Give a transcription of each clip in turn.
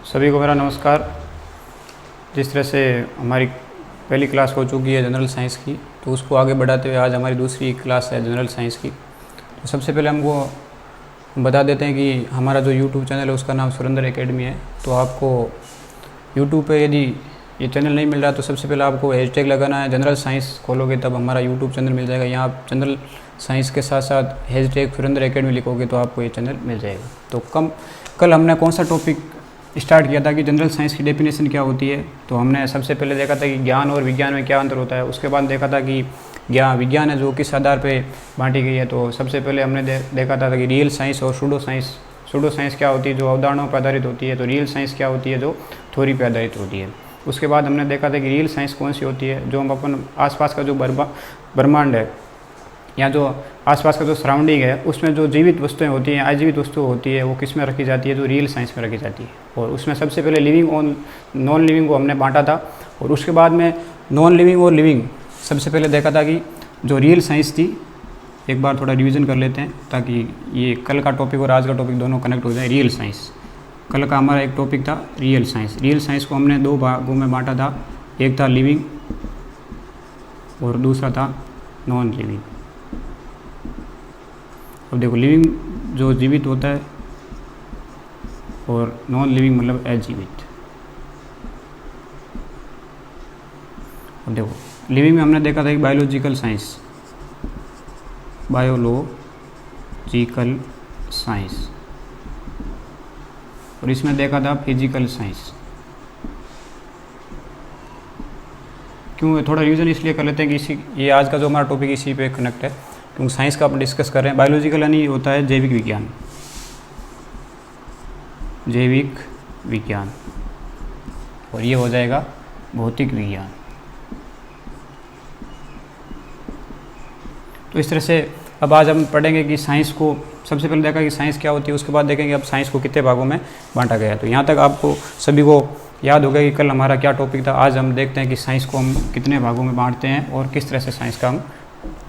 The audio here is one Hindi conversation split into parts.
सभी को मेरा नमस्कार। जिस तरह से हमारी पहली क्लास हो चुकी है जनरल साइंस की, तो उसको आगे बढ़ाते हुए आज हमारी दूसरी क्लास है जनरल साइंस की। तो सबसे पहले हमको बता देते हैं कि हमारा जो यूट्यूब चैनल है उसका नाम सुरेंद्र एकेडमी है। तो आपको यूट्यूब पे यदि ये चैनल नहीं मिल रहा तो सबसे पहले आपको हैशटैग लगाना है, जनरल साइंस खोलोगे तब हमारा यूट्यूब चैनल मिल जाएगा। यहाँ आप जनरल साइंस के साथ साथ हैशटैग सुरेंद्र एकेडमी लिखोगे तो आपको ये चैनल मिल जाएगा। तो कल हमने कौन सा टॉपिक स्टार्ट किया था कि जनरल साइंस की डेफिनेशन क्या होती है। तो हमने सबसे पहले देखा था कि ज्ञान और विज्ञान में क्या अंतर होता है। उसके बाद देखा था कि विज्ञान है जो किस आधार पे बांटी गई है। तो सबसे पहले हमने देखा था कि रियल साइंस और सूडो साइंस। सूडो साइंस क्या होती है, जो अवधारणाओं पर आधारित होती है। तो रियल साइंस क्या होती है, जो थ्योरी पर आधारित होती है। उसके बाद हमने देखा था कि रियल साइंस कौन सी होती है, जो हम अपन आसपास का जो ब्रह्मांड है या जो आसपास का जो सराउंडिंग है उसमें जो जीवित वस्तुएं होती हैं, अजीवित वस्तु होती है, वो किस में रखी जाती है, जो रियल साइंस में रखी जाती है। और उसमें सबसे पहले लिविंग और नॉन लिविंग को हमने बांटा था। और उसके बाद में नॉन लिविंग और लिविंग सबसे पहले देखा था कि जो रियल साइंस थी, एक बार थोड़ा रिविज़न कर लेते हैं ताकि ये कल का टॉपिक और आज का टॉपिक दोनों कनेक्ट हो जाए। रियल साइंस, कल का हमारा एक टॉपिक था रियल साइंस। रियल साइंस को हमने दो भागों में बांटा था, एक था लिविंग और दूसरा था नॉन लिविंग। अब देखो, लिविंग जो जीवित होता है और नॉन लिविंग मतलब अजीवित। अब देखो, लिविंग में हमने देखा था कि बायोलॉजिकल साइंस, बायोलॉजिकल साइंस, और इसमें देखा था फिजिकल साइंस। क्यों थोड़ा रिवीजन इसलिए कर लेते हैं कि ये आज का जो हमारा टॉपिक इसी पे कनेक्ट है, क्योंकि साइंस का अपन डिस्कस कर रहे हैं। बायोलॉजिकल यानी होता है जैविक विज्ञान, जैविक विज्ञान, और ये हो जाएगा भौतिक विज्ञान। तो इस तरह से अब आज हम पढ़ेंगे कि साइंस को, सबसे पहले देखा कि साइंस क्या होती है, उसके बाद देखेंगे अब साइंस को कितने भागों में बांटा गया है। तो यहाँ तक आपको सभी को याद होगा कि कल हमारा क्या टॉपिक था। आज हम देखते हैं कि साइंस को हम कितने भागों में बांटते हैं और किस तरह से साइंस का हम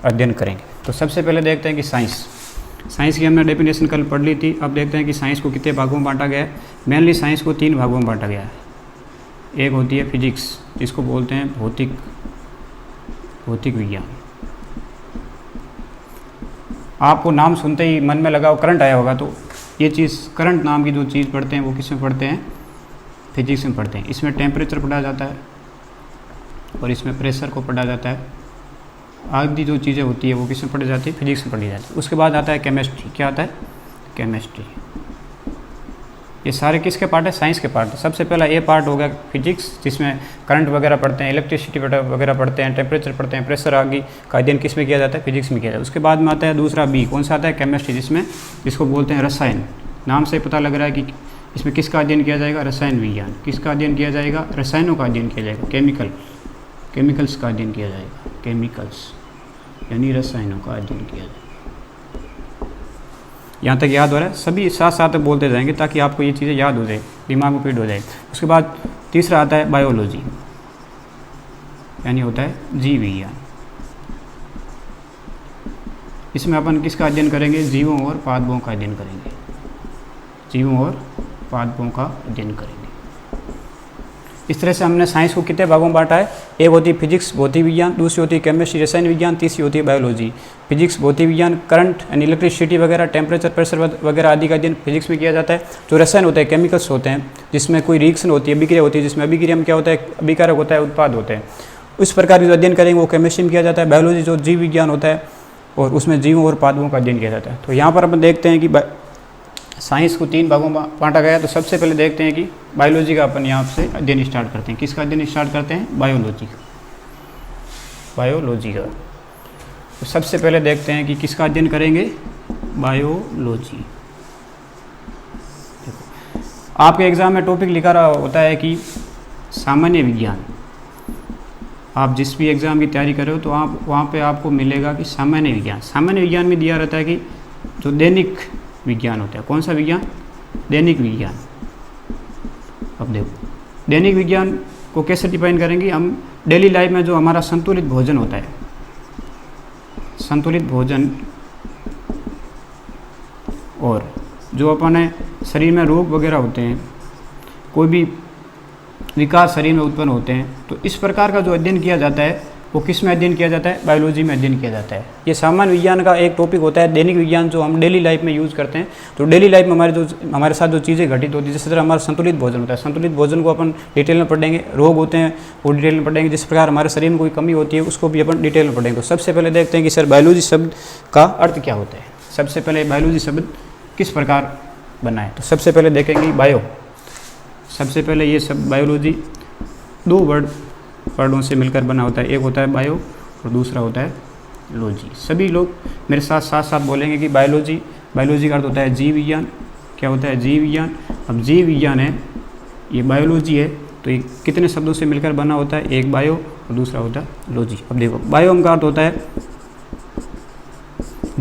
अध्ययन करेंगे। तो सबसे पहले देखते हैं कि साइंस की हमने डेफिनेशन कल पढ़ ली थी। अब देखते हैं कि साइंस को कितने भागों में बांटा गया है। मेनली साइंस को 3 भागों में बांटा गया है। एक होती है फिजिक्स, जिसको बोलते हैं भौतिक विज्ञान। आपको नाम सुनते ही मन में लगा करंट आया होगा, तो ये चीज़ करंट नाम की जो चीज़ पढ़ते हैं वो किस में पढ़ते हैं, फिजिक्स में पढ़ते हैं। इसमें टेम्परेचर पढ़ा जाता है और इसमें प्रेशर को पढ़ा जाता है। आदि जो चीज़ें होती है वो किस में पढ़ी जाती है, फिजिक्स में पढ़ी जाती है। उसके बाद आता है केमिस्ट्री। क्या आता है, केमिस्ट्री। ये सारे किसके पार्ट है, साइंस के पार्ट है। सबसे पहला ये पार्ट हो गया फिजिक्स, जिसमें करंट वगैरह पढ़ते हैं, इलेक्ट्रिसिटी वगैरह पढ़ते हैं, टेम्परेचर पढ़ते हैं, प्रेशर आदि का अध्ययन किस में किया जाता है, फिजिक्स में किया जाता है। उसके बाद में आता है दूसरा बी, कौन सा आता है, केमिस्ट्री, जिसको बोलते हैं रसायन। नाम से पता लग रहा है कि इसमें किसका अध्ययन किया जाएगा, रसायन विज्ञान। किसका अध्ययन किया जाएगा, रसायनों का अध्ययन किया जाएगा। केमिकल्स का अध्ययन किया जाएगा। केमिकल्स यानी रसायनों का अध्ययन किया जाएगा। यहाँ तक याद हो रहा है, सभी साथ साथ बोलते जाएंगे ताकि आपको ये चीज़ें याद हो जाए, दिमाग में फिट हो जाए। उसके बाद तीसरा आता है बायोलॉजी, यानी होता है जीव विज्ञान। इसमें अपन किसका अध्ययन करेंगे, जीवों और पादपों का अध्ययन करेंगे। जीवों और पादपों का अध्ययन करेंगे। इस तरह से हमने साइंस को कितने भागों में बांटा है। एक होती है फिजिक्स, भौतिक विज्ञान, दूसरी होती है केमिस्ट्री, रसायन विज्ञान, तीसरी होती है बायोलॉजी। फिजिक्स, भौतिक विज्ञान, करंट एंड इलेक्ट्रिसिटी वगैरह, टेम्परेचर, प्रेशर वगैरह आदि का अध्ययन फिजिक्स में किया जाता है। जो रसायन होते हैं, केमिकल्स होते हैं, जिसमें कोई रिएक्शन होती है, अभिक्रिया होती है, जिसमें अभिक्रिया में क्या होता है, अभिकारक होता है, उत्पाद होते हैं। उस प्रकार जो अध्ययन करेंगे वो केमिस्ट्री में किया जाता है। बायोलॉजी जो जीव विज्ञान होता है और उसमें जीवों और पादपों का अध्ययन किया जाता है। तो यहाँ पर अपन देखते हैं कि साइंस को 3 भागों में बांटा गया। तो सबसे पहले देखते हैं कि बायोलॉजी का अपन यहाँ से अध्ययन स्टार्ट करते हैं। किसका अध्ययन स्टार्ट करते हैं, बायोलॉजी का। तो सबसे पहले देखते हैं कि किसका अध्ययन करेंगे, बायोलॉजी। देखो, आपके एग्जाम में टॉपिक लिखा रहा होता है कि सामान्य विज्ञान। आप जिस भी एग्ज़ाम की तैयारी कर रहे हो तो आप वहाँ पे आपको मिलेगा कि सामान्य विज्ञान। सामान्य विज्ञान में दिया रहता है कि जो दैनिक विज्ञान होता है, कौन सा विज्ञान, दैनिक विज्ञान। अब देखो, दैनिक विज्ञान को कैसे डिफाइन करेंगे हम, डेली लाइफ में जो हमारा संतुलित भोजन होता है, संतुलित भोजन, और जो अपने शरीर में रोग वगैरह होते हैं, कोई भी विकार शरीर में उत्पन्न होते हैं, तो इस प्रकार का जो अध्ययन किया जाता है वो किस में अध्ययन किया जाता है? बायोलॉजी में अध्ययन किया जाता है। ये सामान्य विज्ञान का एक टॉपिक होता है, दैनिक विज्ञान जो हम डेली लाइफ में यूज़ करते हैं। तो डेली लाइफ में हमारे साथ जो चीज़ें घटित होती है, जिस तरह हमारा संतुलित भोजन होता है, संतुलित भोजन को अपन डिटेल में पढ़ेंगे, रोग होते हैं वो डिटेल में पढ़ेंगे, जिस प्रकार हमारे शरीर में कोई कमी होती है उसको भी अपन डिटेल में पढ़ेंगे। तो सबसे पहले देखते हैं कि सर बायोलॉजी शब्द का अर्थ क्या होता है। सबसे पहले बायोलॉजी शब्द किस प्रकार बना है, तो सबसे पहले देखेंगे बायो। सबसे पहले ये शब्द बायोलॉजी दो वर्डों से मिलकर बना होता है, एक होता है बायो और दूसरा होता है लॉजी। सभी लोग मेरे साथ साथ साथ बोलेंगे कि बायोलॉजी का अर्थ होता है जीव विज्ञान। क्या होता है? जीव विज्ञान। अब जीव विज्ञान है, ये बायोलॉजी है, तो ये कितने शब्दों से मिलकर बना होता है? एक बायो और दूसरा होता है लॉजी। अब देखो, बायो का अर्थ होता है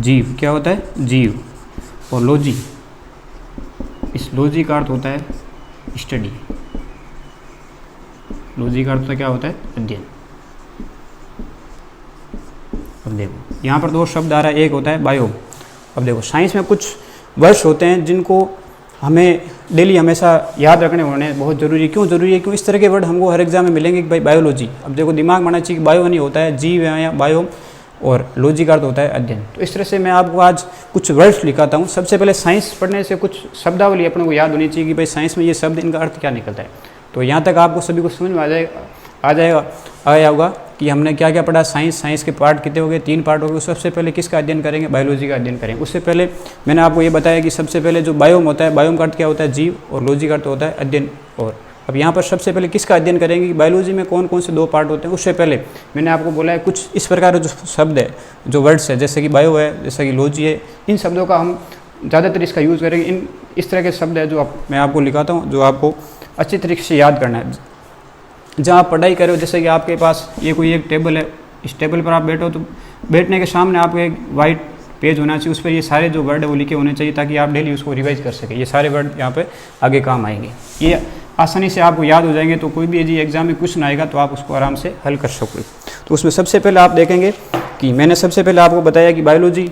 जीव। क्या होता है? जीव। और लॉजी, इस लॉजी का अर्थ होता है स्टडी। लॉजी का अर्थ क्या होता है? अध्ययन। अब देखो यहाँ पर दो शब्द आ रहा है, एक होता है बायो। अब देखो साइंस में कुछ वर्ड्स होते हैं जिनको हमें डेली हमेशा याद रखने होने बहुत ज़रूरी है। क्यों ज़रूरी है? क्यों इस तरह के वर्ड हमको हर एग्जाम में मिलेंगे कि भाई बायोलॉजी। अब देखो दिमाग में आना चाहिए कि बायो नहीं होता है जीव है या बायो, और लॉजी का अर्थ होता है अध्ययन। तो इस तरह से मैं आपको आज कुछ वर्ड्स लिखाता हूँ। सबसे पहले साइंस पढ़ने से कुछ शब्दावली अपने को याद होनी चाहिए कि भाई साइंस में ये शब्द इनका अर्थ क्या निकलता है। तो यहाँ तक आपको सभी को समझ में आ गया होगा कि हमने क्या क्या पढ़ा। साइंस के पार्ट कितने हो गए? 3 पार्ट हो गए। सबसे पहले किसका अध्ययन करेंगे? बायोलॉजी का अध्ययन करेंगे। उससे पहले मैंने आपको ये बताया कि सबसे पहले जो बायोम होता है, बायोम का अर्थ क्या होता है? जीव, और लॉजी का अर्थ होता है अध्ययन। और अब यहाँ पर सबसे पहले किसका अध्ययन करेंगे कि बायोलॉजी में कौन कौन से 2 पार्ट होते हैं। उससे पहले मैंने आपको बोला है कुछ इस प्रकार जो शब्द है, जो वर्ड्स है, जैसे कि बायो है, जैसे कि लॉजी है, इन शब्दों का हम ज़्यादातर इसका यूज़ करेंगे। इस तरह के शब्द है जो मैं आपको लिखाता हूँ, जो आपको अच्छी तरीके से याद करना है। जहाँ आप पढ़ाई करो, जैसे कि आपके पास ये कोई एक टेबल है, इस टेबल पर आप बैठो तो बैठने के सामने आपको एक वाइट पेज होना चाहिए, उस पर ये सारे जो वर्ड है वो लिखे होने चाहिए, ताकि आप डेली उसको रिवाइज कर सकें। ये सारे वर्ड यहाँ पे आगे काम आएंगे, ये आसानी से आपको याद हो जाएंगे। तो कोई भी यदि एग्जाम में क्वेश्चन आएगा तो आप उसको आराम से हल कर सकोगे। तो उसमें सबसे पहले आप देखेंगे कि मैंने सबसे पहले आपको बताया कि बायोलॉजी,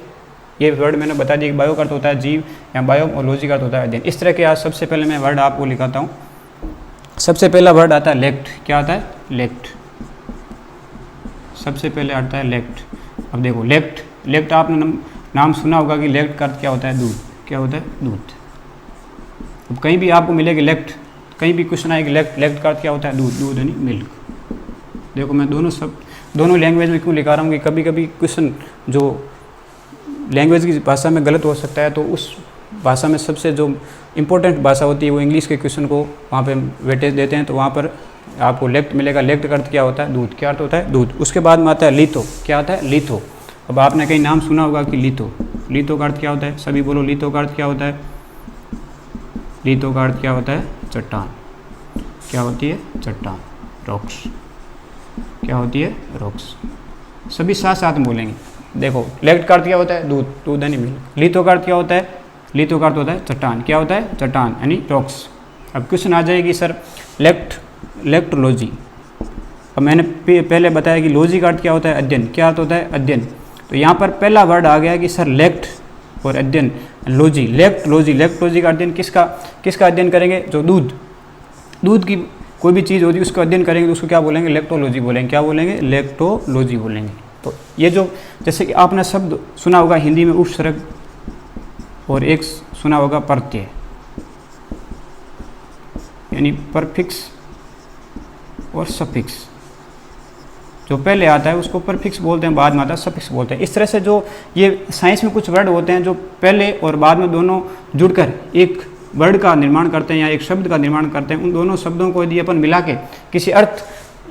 ये वर्ड मैंने बता दिया कि बायो का अर्थ होता है जीव या बायो, और लॉजी का अर्थ होता है अध्ययन। इस तरह के आज सबसे पहले मैं वर्ड आपको लिखाता हूँ। सबसे पहला वर्ड आता है लेक्ट। क्या आता है? लेक्ट। सबसे पहले आता है लेक्ट। अब देखो लेक्ट आपने नाम सुना होगा कि लेक्ट का अर्थ क्या होता है? दूध। क्या होता है? दूध। अब कहीं भी आपको मिलेगा लेक्ट, कहीं भी क्वेश्चन आएगा लेक्ट का अर्थ क्या होता है? दूध यानी मिल्क। देखो मैं दोनों लैंग्वेज में क्यों लिखा रहा हूँ कि कभी कभी क्वेश्चन जो लैंग्वेज की भाषा में गलत हो सकता है, तो उस भाषा में सबसे जो इम्पोर्टेंट भाषा होती है वो इंग्लिश के क्वेश्चन को वहाँ पे वेटेज देते हैं। तो वहाँ पर आपको लेक्ट मिलेगा। लेक्ट का अर्थ क्या होता है? दूध। क्या अर्थ होता है? दूध। उसके बाद में आता है लिथो। क्या आता है? लिथो। अब आपने कहीं नाम सुना होगा कि लिथो का अर्थ क्या होता है? सभी बोलो, लिथो का अर्थ क्या होता है? लिथो का अर्थ क्या होता है? चट्टान। क्या होती है? चट्टान, रॉक्स। क्या होती है? रॉक्स। सभी साथ साथ में बोलेंगे। देखो लेक्ट का अर्थ क्या होता है? दूध यानी मिल्क। लिथो का अर्थ क्या होता है? लिथो का अर्थ होता है चट्टान। क्या होता है? चट्टान यानी रॉक्स। अब क्वेश्चन आ जाएगी सर लेक्ट लॉजी। अब मैंने पहले बताया कि लॉजी का अर्थ क्या होता है? अध्ययन। क्या अर्थ होता है? अध्ययन। तो यहाँ पर पहला वर्ड आ गया कि सर लेक्ट और अध्ययन, लॉजी, लेक्ट लॉजी का अध्ययन किसका अध्ययन करेंगे? जो दूध की कोई भी चीज़ होती है उसका अध्ययन करेंगे तो उसको क्या बोलेंगे? लेक्टोलॉजी बोलेंगे। क्या बोलेंगे? लेक्टोलॉजी बोलेंगे। तो ये जो जैसे कि आपने शब्द सुना होगा हिंदी में उपसर्ग, और एक सुना होगा प्रत्यय, यानी परफिक्स और सफिक्स। जो पहले आता है उसको परफिक्स बोलते हैं, बाद में आता है सफिक्स बोलते हैं। इस तरह से जो ये साइंस में कुछ वर्ड होते हैं जो पहले और बाद में दोनों जुड़कर एक वर्ड का निर्माण करते हैं या एक शब्द का निर्माण करते हैं। उन दोनों शब्दों को यदि अपन मिला के किसी अर्थ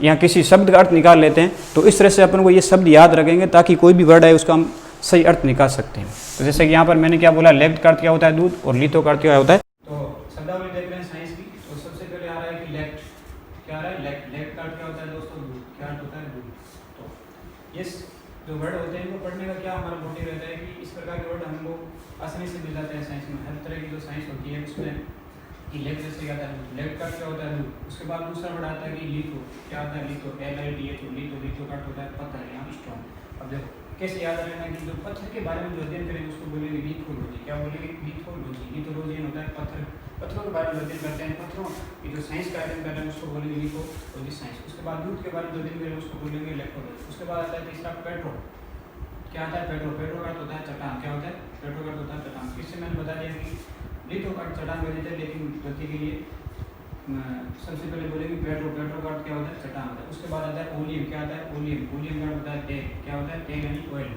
या किसी शब्द का अर्थ निकाल लेते हैं तो इस तरह से अपन को ये शब्द याद रखेंगे, ताकि कोई भी वर्ड है उसका हम सही अर्थ निकाल सकते हैं। तो जैसे कि यहाँ पर मैंने क्या बोला, लेक्ट का अर्थ क्या होता है? दूध, और लिथो का अर्थ क्या होता है? तो शब्दावली देख रहे हैं साइंस की। तो सबसे पहले आ रहा है कि लेक्ट। क्या आ रहा है? लेक्ट का अर्थ क्या होता है दोस्तों? दूध। क्या अर्थ होता है? दूध। तो ये जो वर्ड होते हैं इनको पढ़ने का क्या हमारा मोटिव रहता है कि इस प्रकार के वर्ड हमको आसानी से मिल जाते हैं साइंस में। हर तरह की जो साइंस होती है उसमें कि लेक्ट जैसे क्या आता है? लेक्ट का क्या होता है? दूध। उसके बाद दूसरा वर्ड आता है कि लिथो। क्या आता है? लिथो, LITHO, लिथो का अर्थ होता है पत्थर या स्टोन। अब देखो कैसे याद रखना कि जो पत्थर के बारे में जो अध्ययन करेंगे उसको बोलेंगे लिथोलॉजी। क्या बोलेंगे? लिथोलॉजी। लिथोलॉजी होता है पत्थरों के बारे में अध्ययन करते हैं। पत्थरों की जो जो साइंस का अध्ययन कर रहे हैं उसको बोलेंगे लिथोलॉजी साइंस। उसके बाद दूध के बारे में जो अध्ययन करेंगे उसको बोलेंगे इलेक्ट्रोलॉजी। उसके बाद आता है तीसरा पेट्रो। क्या आता है पेट्रो? पेट्रो का अर्थ होता है चट्टान। क्या होता है? पेट्रो का अर्थ होता है चट्टान। इससे मैंने बता दिया कि लिथो का चट्टान बन जाते हैं, लेकिन गति के लिए सबसे पहले बोलेंगे पेट्रो। पेट्रो का अर्थ क्या होता है? चट्टान होता है। उसके बाद आता है ओलियम। क्या आता है? ओलियम। ओलियम का अर्थ होता है तेल। क्या होता है? तेल यानी ऑयल।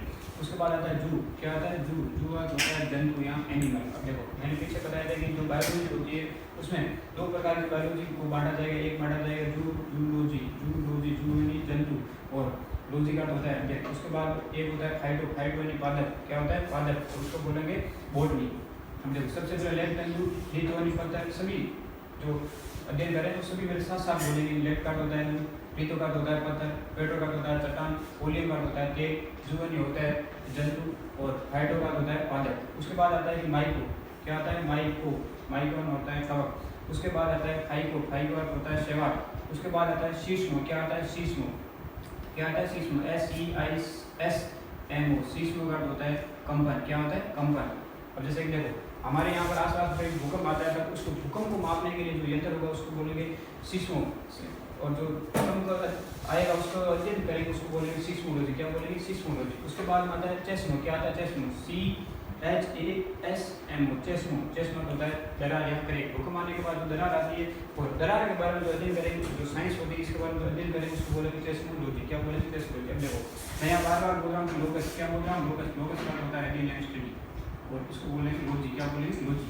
उसके बाद आता है जू। क्या आता है? जू। जू का होता है जंतु या एनिमल। अब देखो मैंने पीछे बताया था कि जो बायोलॉजी होती है उसमें दो प्रकार की बायोलॉजी को बांटा जाएगा। एक बांटा जाएगा जूलॉजी। जूलॉजी जू यानी जंतु और लॉजी का होता है अध्ययन। उसके बाद एक होता है फाइटो। फाइटो यानी पादप। क्या होता है? पादप। उसको बोलेंगे बॉटनी। हम देखो सबसे पहले लेफ्ट एंड लिथो यानी पत्थर। सभी जो अध्ययन करें तो सभी मेरे साथ साथ बोलेंगे। लेफ्ट का होता है लिथो का होता है पत्थर, पेट्रो का होता है चट्टान, ओलियम का होता है तेल, जूवनी होता है जंतु और फाइटो का होता है पादप। उसके बाद आता है माइको। क्या आता है? माइको। माइको होता है कवक। उसके बाद आता है फाइको। फाइको का होता है शैवाल। उसके बाद आता है शीश्मो। क्या आता है? शीश्मो। क्या आता है? शीश्मो। SEISMO। शीश्मो का होता है कंपन। क्या होता है? कंपन। अब जैसे कि देखो हमारे यहाँ पर आसपास में भूकंप आता है तब उसको भूकंप को मापने के लिए जो यंत्र होगा उसको बोलेंगे सिस्मो। और जो भूकंप आएगा उसको अध्ययन करेंगे उसको बोलेंगे सिस्मोलॉजी। क्या बोलेंगे? सिस्मोलॉजी। उसके बाद में आता है चेस्मो। क्या आता है? चेस्मो। CHASMO। चेस्मो। चेस्मो होता है दरार या क्रेक। भूकंप आने के बाद जो दरार आती है और दरार के बारे में जो अध्ययन करेंगे जो साइंस होती है इसके बारे में अध्ययन करेंगे उसको बोलेंगे चेस्मोलॉजी। क्या बोलेंगे? चेस्मोलॉजी। अब देखो मैं यहाँ बार बार बोल रहा हूँ लोकस। क्या बोल रहा हूँ? लोकस। लोकस का होता है अध्ययन स्टडी और इसको बोलेंगे लॉजी। क्या बोलेंगे? लॉजी।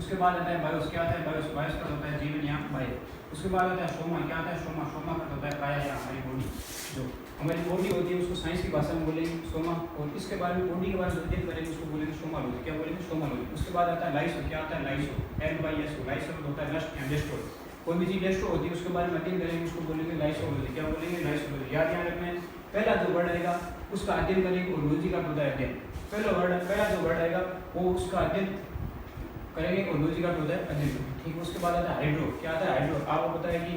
उसके बाद आता है बायोस। क्या आता है? बायोस। बायोस का होता है जीवन या बायो। उसके बाद आता है सोमा। क्या आता है? सोमा। सोमा का होता है काया या हमारी बॉडी। जो हमारी बॉडी होती है उसको साइंस की भाषा में बोलेंगे सोमा और इसके बारे में बॉडी के बारे में अध्ययन करेंगे उसको बोलेंगे सोमालॉजी। क्या बोलेंगे? सोमालॉजी। उसके बाद आता है लाइसो। क्या आता है? लाइसो। LYSO। लाइसो होता है लस्ट एंड डिस्ट्रॉय। कोई भी चीज डिस्ट्रॉय होती है उसके बारे में अध्ययन करेंगे उसको बोलेंगे लाइसोलॉजी। क्या बोलेंगे? लाइसोलॉजी। याद रखना है पहला जो वर्ड आएगा उसका अध्ययन करेंगे और लॉजी का होता है अध्ययन। पहला जो वर्ड आएगा वो उसका अध्ययन करेंगे और लॉजी का होता है अध्ययन। ठीक है। उसके बाद आता है हाइड्रो। क्या आता है? हाइड्रो। आपको पता है कि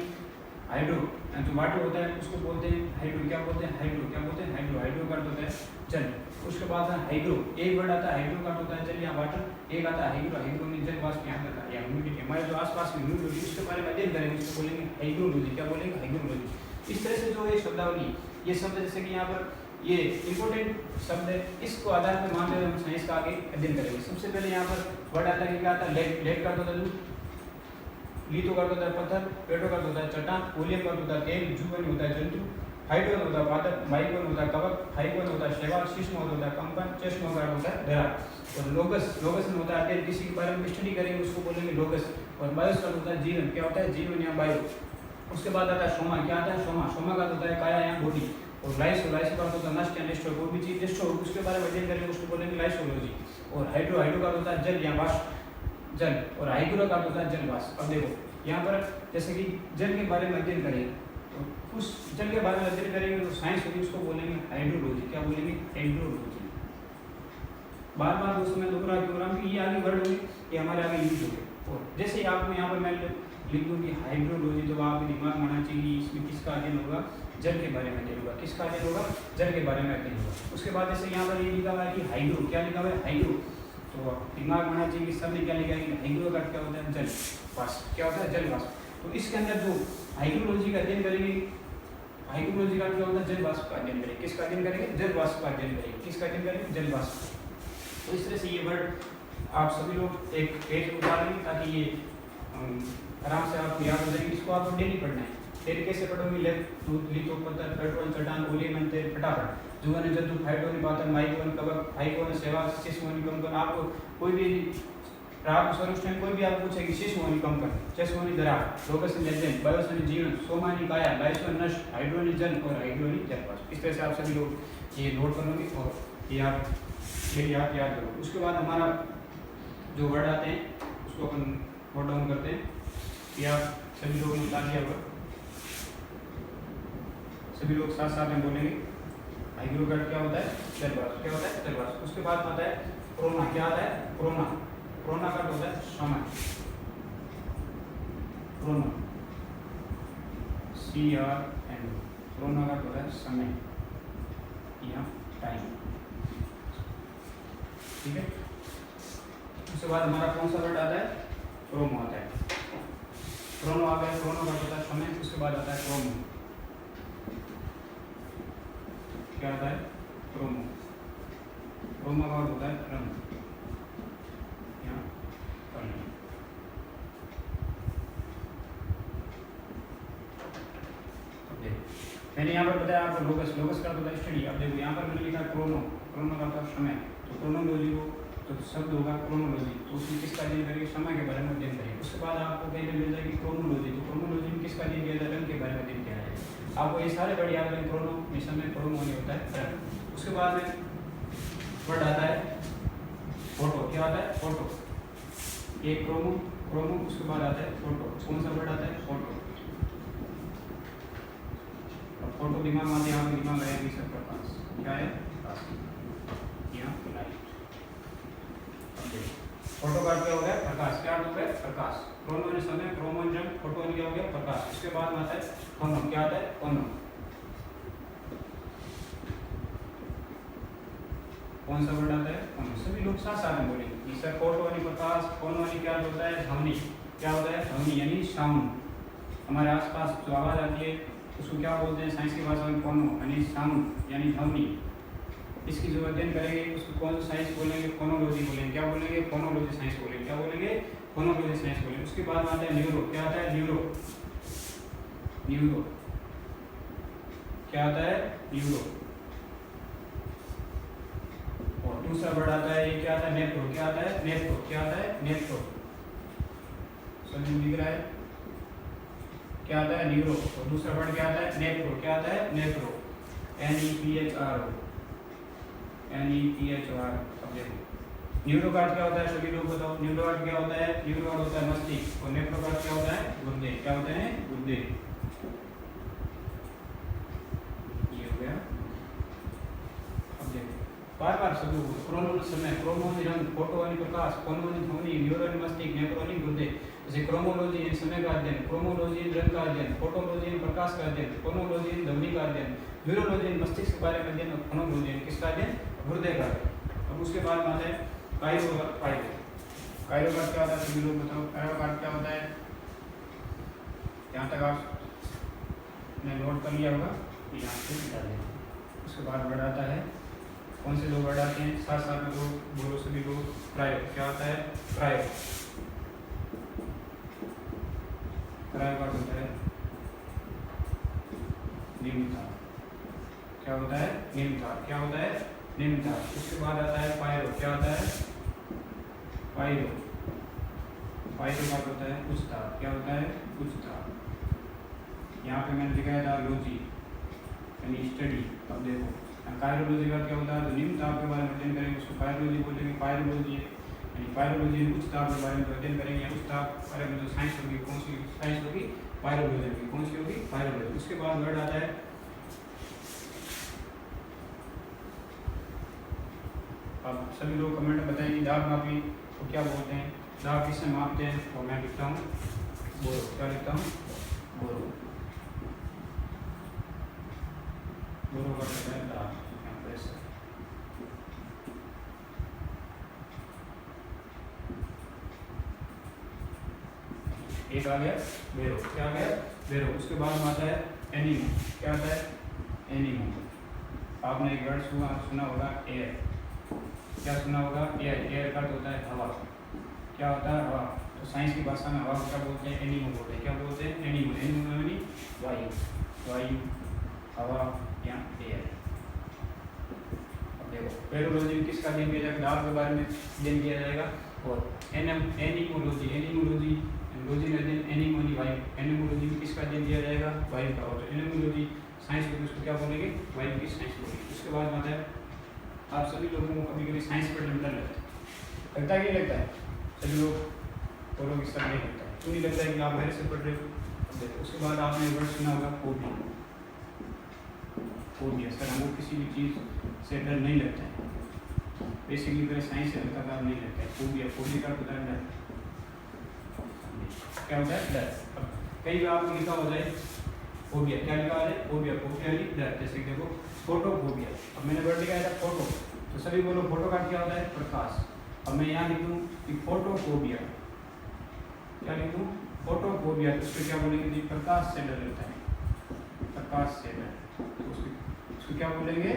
हाइड्रो जो वाटर होता है उसको बोलते हैं हाइड्रो। क्या बोलते हैं? हाइड्रो। क्या बोलते हैं? हाइड्रो। हाइड्रो का होता है जल। उसके बाद आता है हाइड्रो। एक वर्ड आता है हाइड्रो का होता है जल या वाटर। एक आता है हाइड्रो। हाइड्रो में जल वाष्प यहाँ तक या ह्यूमिडिटी हमारे जो आसपास में ह्यूमिडिटी उसके बारे में अध्ययन करेंगे उसको बोलेंगे हाइड्रोलॉजी। क्या बोलेंगे? हाइड्रोलॉजी। इस तरह से जो ये शब्दावली ये शब्द जैसे कि यहाँ पर ये इंपॉर्टेंट शब्द है इसको आधार पर मानते हुए हम साइंस का आगे अध्ययन करेंगे। सबसे पहले यहाँ पर वर्ड आता है क्या आता है? लेग का होता है दूध, लिथो का होता है पत्थर, पेट्रो का होता है चट्टान, ओलियम का होता है तेल, जूवन होता है जंतु, हाइड्रो होता है पादप, माइकोन होता है कवक, फाइकोन होता है शैवाल, शीश्मो होता है कंपन, चेस्मो का होता है दरार और लोगस। लोगस में होता है किसी के बारे में स्टडी करेंगे उसको बोलेंगे लोगस और बायोस का होता है जीवन। क्या होता है? जीवन या बायो। उसके बाद आता है सोमा। क्या आता है? सोमा। सोमा का होता है काया या बॉडी और लाइसो। लाइसो का होता है नष्ट या डिस्ट्रॉय। कोई भी चीज डिस्ट्रॉय उसके बारे में अध्ययन करेंगे उसको बोलेंगे लाइसोलॉजी। और हाइड्रो। हाइड्रो का होता है जल या वाष्प जल और हाइग्रो का होता है जल वाष्प। अब देखो यहाँ पर जैसे कि जल के बारे में अध्ययन करेंगे तो उस जल के बारे में अध्ययन करेंगे तो साइंस होगी उसको बोलेंगे हाइड्रोलॉजी। क्या बोलेंगे? हाइड्रोलॉजी। बार बार दोस्तों मैं दोहरा क्यों रहा हूँ कि ये आगे वर्ड होंगे ये हमारे आगे यूज होंगे और जैसे ही आपको यहाँ पर मैं लिख दूँ कि हाइड्रोलॉजी तो आपके दिमाग में आना चाहिए इसमें किसका अध्ययन होगा? जल के बारे में अध्ययन होगा। किसका अध्ययन होगा? जल के बारे में अध्ययन होगा। उसके बाद जैसे यहाँ पर ये लिखा हुआ है कि हाइड्रो। क्या लिखा हुआ है? हाइड्रो। तो दिमाग में आना चाहिए कि सब ने क्या लिखा है कि हाइड्रो का क्या होता है? जल वाष्प। क्या होता है? जल वाष्प। तो इसके अंदर जो हाइड्रोलॉजी का अध्ययन करेंगे हाइड्रोलॉजी का क्या होता है? जल वाष्प का अध्ययन करेंगे। किसका अध्ययन करेंगे? जल वाष्प का अध्ययन करेंगे। किसका अध्ययन करेंगे? जल वाष्प। तो इस तरह से ये वर्ड आप सभी लोग एक पेज पर उतार लेंगे ताकि ये आराम से आपको याद हो जाएगी। इसको आपको डेली पढ़ना है। डेली कैसे पढ़ोगे? लेफ्ट दूध, लिथो, पत्थर, पेट्रो, चट्टान, ओलियम, तेल, फटाफट, जूवन, जंतु, फाइटोन, पादप, माइकोन, कवक, फाइकोन, शैवाल, शीश्मो, कंपन। आपको कोई भी रात सॉल्यूशन कोई भी आपको पूछेगी शीश्मो, कंपन, चेस्मो, दरार, लोकस, लेजेंड, बायोस, जीवन, सोमा, काया, लाइसो, नष्ट, हाइड्रो, जल और हाइड्रो, जल वाष्प। इस तरह से आप सभी लोग ये नोट करोगे और ये आप याद करोगे। उसके बाद हमारा जो वर्ड आते हैं उसको अपन नोट डाउन करते हैं कि आप सभी लोगों ने बता दिया होगा। सभी लोग साथ साथ में बोलेंगे हाइड्रो का क्या होता है? जल वाष्प। क्या होता है? जल वाष्प। उसके बाद आता है कोरोना। क्या आता है? कोरोना। कोरोना का होता है समय। Corona CRN। कोरोना का होता है समय या टाइम। ठीक है। उसके बाद हमारा कौन सा वर्ड आता है? क्रोमो आता है। क्रोनो आ गया, क्रोनो का होता है समय, उसके बाद आता है क्रोमो। क्या आता है? क्रोमो। क्रोमो का होता है रंग या कलर। मैंने यहाँ पर बताया आपको लोकस, लोकस का होता है स्टडी। अब देखो यहाँ पर मैंने लिखा क्रोनो, क्रोनो का होता है समय, तो क्रोनोलॉजी हो तो शब्द होगा क्रोनोलॉजी, तो उसमें किसका अध्ययन करेंगे? समय के बारे में अध्ययन करेंगे। उसके बाद आपको कहीं पे मिल जाएगी क्रोनोलॉजी, तो क्रोनोलॉजी में किसका अध्ययन किया जाए? रंग के बारे में अध्ययन किया जाए। आपको ये सारे वर्ड याद रखें, क्रोनो में समय, क्रोनो नहीं होता है रंग। उसके बाद में वर्ड आता है फोटो। क्या आता है? फोटो। एक क्रोमो, क्रोमो, उसके बाद आता है फोटो। कौन सा वर्ड आता है? फोटो। फोटो दिमाग में यहाँ पे दिमाग रहेगी सर प्रकाश। क्या है? यहाँ लाइट। फोटो का क्या हो गया? प्रकाश। क्या हो गया? प्रकाश। क्रोनो ने समय, क्रोमो ने रंग, फोटो ने क्या हो गया? प्रकाश। उसके बाद में आता है फोनो। क्या आता है? फोनो। कौन सा वर्ड आता है? फोनो। सभी लोग साथ साथ में बोलेंगे सर फोटो यानी प्रकाश, फोनो यानी क्या होता है? ध्वनि। क्या होता है? ध्वनि यानी साउंड। हमारे आसपास जो आवाज आती है उसको क्या बोलते हैं साइंस की भाषा में? फोनो यानी साउंड यानी ध्वनि। इसकी जो अध्ययन करेंगे उसको कौन सा साइंस बोलेंगे? फोनोलॉजी बोलेंगे। क्या बोलेंगे? फोनोलॉजी साइंस बोलेंगे। क्या बोलेंगे? फोनोलॉजी साइंस बोलेंगे। उसके बाद आता है न्यूरो। क्या आता है? न्यूरो। न्यूरो क्या आता है? न्यूरो। और दूसरा वर्ड आता है, ये क्या आता है? नेफ्रो। क्या आता है? नेफ्रो। क्या आता है? नेफ्रो। समझ में दिख रहा है? क्या आता है? न्यूरो। और दूसरा वर्ड क्या आता है? नेफ्रो। क्या आता है? नेफ्रो। NEPHRO। NEPHRO। अब देखो न्यूरो का अर्थ क्या होता है? सभी लोग बताओ। न्यूरो का अर्थ क्या होता है? न्यूरो का होता है मस्तिष्क, और नेफ्रो का अर्थ क्या होता है? गुर्दे। क्या होते हैं? गुर्दे। ये हो गया। अब देखो बार बार सब लोग क्रोनो समय, क्रोमो रंग, फोटो यानी प्रकाश, फोनो यानी ध्वनि, न्यूरो यानी मस्तिष्क, नेफ्रो यानी गुर्दे। जैसे क्रोमोलॉजी यानी समय का अध्ययन, क्रोमोलॉजी यानी रंग का अध्ययन, फोटोलॉजी यानी प्रकाश का अध्ययन, फोनोलॉजी यानी ध्वनि का अध्ययन, न्यूरोलॉजी यानी मस्तिष्क के बारे में अध्ययन, और फोनोलॉजी यानी किसका अध्ययन? गुर्दे का अध्ययन। अब उसके बाद आता है काइरो और काइरो। काइरो का क्या होता है? सभी लोग बताओ। काइरो का क्या होता है? यहाँ तक आपने नोट कर लिया होगा, यहाँ से निकाल देना। उसके बाद वर्ड आता है, कौन से दो वर्ड आते हैं? साथ साथ में लोग बोलो सभी लोग। क्रायो। क्या होता है? क्रायो। क्रायो का होता है निम्नता। क्या होता है? निम्नता। क्या होता है? निम्नता। उसके बाद आता है पायरो। क्या होता है? पायरो। पायरो का होता है उच्चता। क्या होता है? उच्चता। यहाँ पे मैंने लिखा था लॉजी यानी स्टडी। अब देखो कायरोलॉजी का क्या होता है? तो निम्न ताप के बारे में अध्ययन करेंगे उसको कायरोलॉजी बोलेंगे। पायरोलॉजी यानी पायरोलॉजी उच्च ताप के बारे में अध्ययन करेंगे। उच्च ताप बारे में जो साइंस होगी, कौन सी साइंस होगी? पायरोलॉजी होगी। कौन सी होगी? पायरोलॉजी। उसके बाद वर्ड आता है, अब सभी लोग कमेंट में बताएंगे दाब मापी तो क्या बोलते हैं? दाब किससे मापते हैं? और मैं लिखता हूँ बोरो। क्या लिखता हूँ? बोरो। बोरो का होता है दाब। एक आ गया बेरो। क्या आ गया? बेरो। उसके बाद में आता है एनिमो। क्या आता है? एनिमो। आपने एक वर्ड सुना होगा एयर। क्या सुना होगा? एयर। एयर का होता है हवा। क्या होता है? हवा। तो साइंस की भाषा में हवा को क्या बोलते हैं? एनिमो बोलते हैं। क्या बोलते हैं? एनिमो। एनिमो यानी वायु। वायु, हवा या एयर। अब देखो पेरोलॉजी में किसका अध्ययन किया जाएगा? दाब के बारे में अध्ययन किया जाएगा। और एनिमोलॉजी, एनिमोलॉजी लॉजी में अध्ययन, एनिमोनी वायु। एनिमोलॉजी में किसका अध्ययन किया जाएगा? वायु का। और एनिमोलॉजी साइंस होगी उसको क्या बोलेंगे? वायु की साइंस बोलेंगे। उसके बाद आता है, आप सभी लोगों को कभी कभी साइंस पढ़ने में डर लगता है कि नहीं लगता है? सभी लोग बोलो कि सर नहीं लगता है। क्यों नहीं लगता है? कि आप घर से पढ़ रहे हो। अब देखो उसके बाद आपने वर्ड सुना होगा फोबिया। फोबिया सर हमको किसी भी चीज़ से डर नहीं लगता है। बेसिकली पहले साइंस से हल्का काम नहीं लगता है। फोबिया, फोबिया का होता है डर। क्या होता है? डर। अब कई बार आपको लिखा हो जाए फोबिया। क्या लिखा हो जाए? फोबिया। फोबिया यानी डर। जैसे कि देखो फोटोफोबिया। अब मैंने वर्ड लिखा था फोटो, तो सभी बोलो फोटो का क्या होता है? प्रकाश। अब मैं यहाँ लिखूँ कि फोटोफोबिया। क्या लिखूँ? फोटोफोबिया, तो उसको क्या बोलेंगे जी, प्रकाश से डर लगता है, प्रकाश से डर, तो उसको क्या बोलेंगे,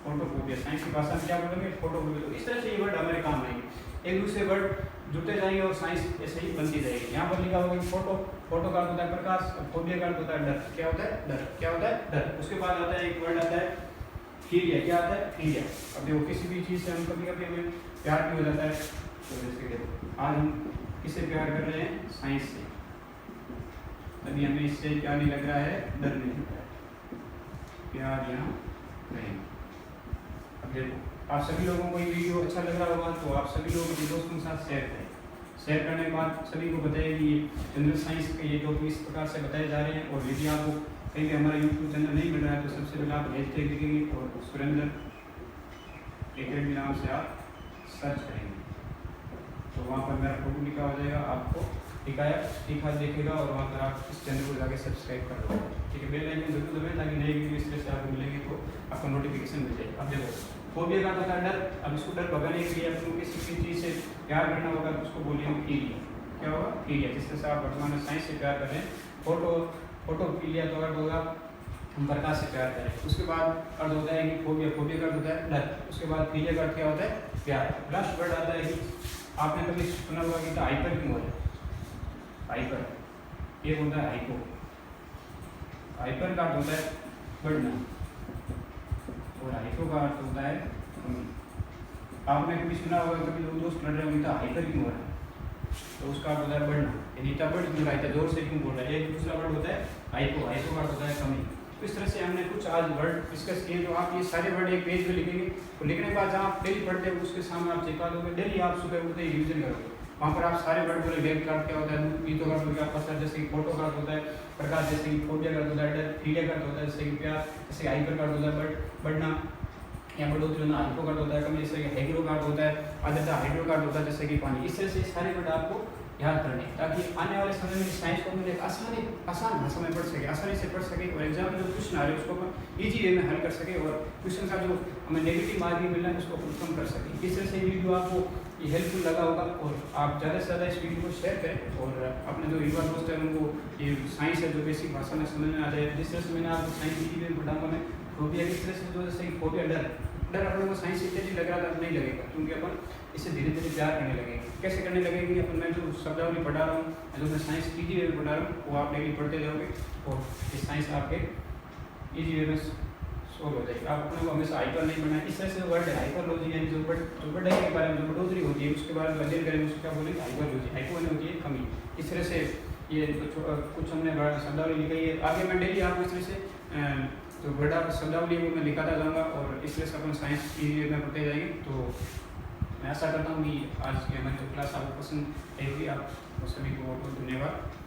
फोटोफोबिया। साइंस की भाषा में क्या बोलेंगे, फोटोफोबिया। तो इस तरह से ये वर्ड हमारे काम आएंगे, एक दूसरे वर्ड जुड़ते जाएंगे और साइंस ऐसे ही बनती जाएगी। यहाँ पर लिखा होगा कि फोटो का अर्थ होता है प्रकाश, और फोबिया का अर्थ होता है डर। क्या होता है, डर। क्या होता है, डर। उसके बाद आता है एक वर्ड आता है फिलिया। क्या आता है, फिलिया। अब देखो किसी भी चीज़ से हम कभी कभी हमें प्यार भी हो जाता है, तो जैसे देखो आज हम किससे प्यार कर रहे हैं, साइंस से, अभी हमें इससे क्या नहीं लग रहा है, डर नहीं लग रहा है, प्यार यहाँ नहीं। अब देखो आप सभी लोगों को ये वीडियो अच्छा लग रहा होगा, तो आप सभी लोग अपने दोस्तों के साथ शेयर करें। शेयर करने के बाद सभी को बताइए कि जनरल साइंस के ये टॉपिक इस प्रकार से बताए जा रहे हैं। और यदि आपको कहीं भी हमारा यूट्यूब चैनल नहीं मिल रहा है, तो सबसे पहले आप हैशटैग लिखेंगे और सुरेंद्र एकेडमी नाम से आप सर्च करेंगे, तो वहाँ पर मेरा फोटो लिखा हो जाएगा, आपको लिखा दिखेगा, और वहाँ पर आप इस चैनल को जाके सब्सक्राइब कर लो। ठीक है, बेल आइकन जरूर दबाएं ताकि नई वीडियो इस तरह से आपको मिलेंगे तो आपको नोटिफिकेशन मिल जाएगी। अब देखो फोबिया का होता है डर। अब इसको डर भगाने के लिए आपको किसी चीज़ से प्यार करना होगा, तो उसको बोलेंगे फिलिया। क्या होगा, फिलिया। जिस तरह से आप वर्तमान में साइंस से प्यार कर रहे हैं, फोटोफिलिया तो अर्थ होगा हम प्रकाश से प्यार करें। उसके बाद अर्थ होता है कि फोबिया का अर्थ होता है डर। उसके बाद फिलिया का अर्थ क्या होता है, प्यार। लास्ट वर्ड आता है कि आपने कभी सुना होगा कि हाइपर क्यों है, हाइपर, ये होता है हाइपो। हाइपर का अर्थ होता है बढ़ना, और हाइपो का अर्थ होता है कमी। आपने कभी सुना होगा कभी दो दोस्त लड़ रहे होंगे तो हाइपर क्यों हो रहा है, तो उसका अर्थ होता है बढ़ना, यानी इतना बढ़ क्यों रहा है, जोर से क्यों बोल रहा है। एक दूसरा वर्ड होता है हाइपो, हाइपो का अर्थ होता है कमी। तो इस तरह से हमने कुछ आज वर्ड डिस्कस किए। तो आप ये सारे वर्ड एक पेज पे लिखेंगे, तो लिखने के बाद जहाँ आप डेली पढ़ते हैं उसके सामने आप चिपका दोगे। डेली आप सुबह उठते ही रिविजन करोगे, वहाँ पर आप सारे वर्ड बोले। वेब का क्या होता है, गीतों का क्या पसंद, जैसे कि फोटो का होता है प्रकाश, जैसे कि फोबिया का होता है डर, फिलिया का होता है जैसे कि प्यार, जैसे हाइपर का होता है बढ़ना या बढ़ोतरी होना, हाइपो का होता है कमी, जैसे कि हाइड्रो का होता है आर्द्रता, हाइड्रो का होता है जैसे कि पानी। इस तरह से सारे वर्ड आपको याद करने, ताकि आने वाले समय में साइंस को हम आसान भाषा में पढ़ सके, आसानी से पढ़ सके, और एग्जाम में जो क्वेश्चन आ रहे हैं उसको अपन ईजी वे में हल कर सके, और क्वेश्चन का जो हमें नेगेटिव मार्किंग मिल रहा है उसको कम कर सके। इस तरह से वीडियो आपको ये हेल्पफुल लगा होगा, और आप ज़्यादा से ज़्यादा इस वीडियो को शेयर करें, और अपने जो युवा दोस्त हैं उनको ये साइंस है जो बेसिक भाषा में समझ में आ जाए। जिस तरह से मैंने आपको साइंस ईजी वे में पढ़ाऊंगा मैं, फोबिया किस तरह से, जो जैसे कि फोबिया डर अपन को साइंस इत्यादि लग रहा था, अब नहीं लगेगा, क्योंकि अपन इससे धीरे धीरे प्यार करने लगेंगे। कैसे करने लगेंगे, अपन मैं जो शब्दावली पढ़ा रहा हूँ, जो मैं साइंस ईजी वे में पढ़ा रहा हूँ, वो आप डेली पढ़ते जाओगे, और ये साइंस आपके ईजी वे में सोल्व हो जाएगी। आप अपने को हमेशा हाइपर नहीं बनना है। इस तरह से वर्ड है हाइपरलॉजी, यानी जो बढ़ाई के बारे में जो बढ़ोतरी होती है उसके बारे में अध्ययन करेंगे, उसको क्या बोलेंगे, हाइपरलॉजी। हाइपो होती है कमी। इस तरह से ये कुछ हमने शब्दावली लिखी है, आगे मैं डेली आपको इस तरह से तो बड़ा शब्दावली वो मैं लिखाता जाऊँगा, और इस तरह से अपन साइंस की में पढ़ते जाएंगे। तो मैं आशा करता हूँ कि आज की हमारी जो क्लास आपको पसंद आई होगी। आप सभी को बहुत बहुत धन्यवाद।